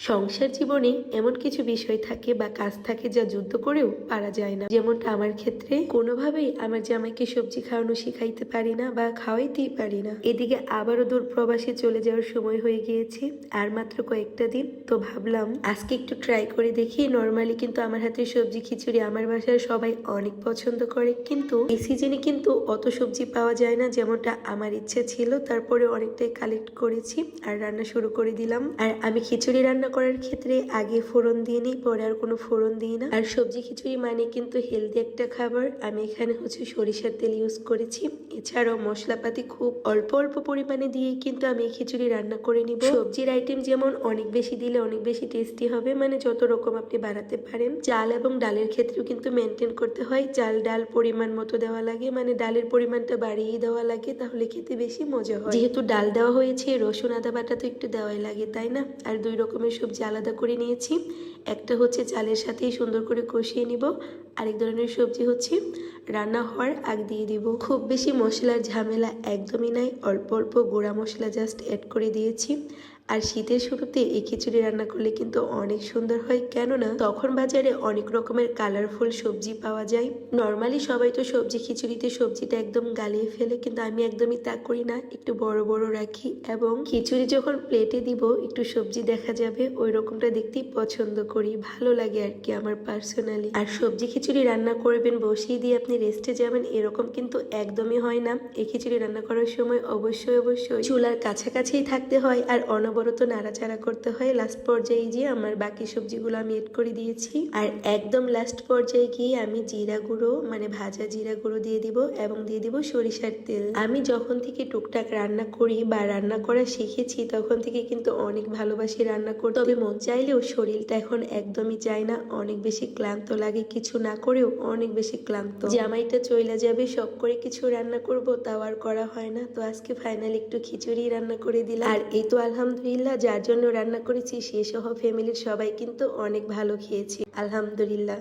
সংসার জীবনে এমন কিছু বিষয় থাকে বা কাজ থাকে যা যুদ্ধ করেও পারা যায় না। যেমনটা আমার ক্ষেত্রে কোনোভাবেই আমার জামাইকে সবজি খাওয়ানো শিখাইতে পারি না বা খাওয়াইতেই পারি না। এদিকে আবারও দূর প্রবাসে চলে যাওয়ার সময় হয়ে গিয়েছে আর মাত্র কয়েকটা দিন। তো ভাবলাম আজকে একটু ট্রাই করে দেখি। নর্মালি কিন্তু আমার হাতের সবজি খিচুড়ি আমার বাসায় সবাই অনেক পছন্দ করে, কিন্তু এই সিজনে কিন্তু অত সবজি পাওয়া যায় না যেমনটা আমার ইচ্ছে ছিল। তারপরে অনেকটাই কালেক্ট করেছি আর রান্না শুরু করে দিলাম। আর আমি খিচুড়ি রান্না করার ক্ষেত্রে আগে ফোড়ন দিয়ে নিই, পরে আর কোনো ফোড়ন দিই না। আর সবজি খিচুড়ি মানে কিন্তু হেলদি একটা খাবার। আমি এখানে সরিষার তেল ইউজ করেছি। এছাড়াও মশলাপাতি খুব অল্প অল্প পরিমাণে দিয়েই কিন্তু আমি এই খিচুড়ি রান্না করে নিব। সবজির আইটেম যেমন অনেক বেশি দিলে অনেক বেশি টেস্টি হবে, মানে যত রকম আপনি বানাতে পারেন। চাল এবং ডালের ক্ষেত্রেও কিন্তু মেনটেন করতে হয়। চাল ডাল পরিমাণ মতো দেওয়া লাগে, মানে ডালের পরিমাণটা বাড়িয়ে দেওয়া লাগে, তাহলে খেতে বেশি মজা হয়। যেহেতু ডাল দেওয়া হয়েছে, রসুন আদা বাটা তো একটু দেওয়াই লাগে, তাই না? আর 2 রকমের সবজি আলাদা করে নিয়েছি। একটা চালের সাথেই সুন্দর করে কষিয়ে নিব, আরেক ধরনের সবজি রান্না হওয়ার আগ দিয়ে দিব। খুব বেশি মশলার ঝামেলা একদমই নাই, অল্প অল্প গুঁড়া মশলা জাস্ট অ্যাড করে দিয়েছি। আর শীতের শুরুতে এই খিচুড়ি রান্না করলে কিন্তু অনেক সুন্দর হয়, কেননা তখন বাজারে অনেক রকমের কালারফুল সবজি পাওয়া যায়। নর্মালি সবাই তো সবজি খিচুড়িতে সবজিটা একদম গালিয়ে ফেলে, কিন্তু আমি একদমই তা করি না, একটু বড় বড় রাখি। এবং খিচুড়ি যখন প্লেটে দিব একটু সবজি দেখা যাবে, ওই রকমটা দেখতেই পছন্দ করি, ভালো লাগে আর কি আমার পার্সোনালি। আর সবজি খিচুড়ি রান্না করবেন বসিয়ে দিয়ে আপনি রেস্টে যাবেন, এরকম কিন্তু একদমই হয় না। এই খিচুড়ি রান্না করার সময় অবশ্যই চুলার কাছাকাছিই থাকতে হয় আর অনবরত নাড়াচাড়া করতে হয়। লাস্ট পর্যায়ে গিয়ে আমার বাকি সবজিগুলো আমি এড করে দিয়েছি। আর একদম লাস্ট পর্যায়ে গিয়ে আমি জিরা গুঁড়ো, মানে ভাজা জিরা গুঁড়ো দিয়ে দিব এবং দিয়ে দিব সরিষার তেল। আমি যখন থেকে টুকটাক রান্না করি বা রান্না করা শিখেছি, তখন থেকে কিন্তু অনেক ভালোবাসি রান্না করতে। তবে মন চাইলেও শরীরটা এখন একদমই চায় না, অনেক বেশি ক্লান্ত লাগে, কিছু না করেও অনেক বেশি ক্লান্ত। জামাইটা চলে যাবে, শখ করে কিছু রান্না করব, তাও আর করা হয় না। তো আজকে ফাইনালি একটু খিচুড়ি রান্না করে দিলাম। আর এই তো আলহামদুলিল্লাহ, যার জন্য রান্না করেছি সে সহ ফ্যামিলির সবাই কিন্তু অনেক ভালো খেয়েছি, আলহামদুলিল্লাহ।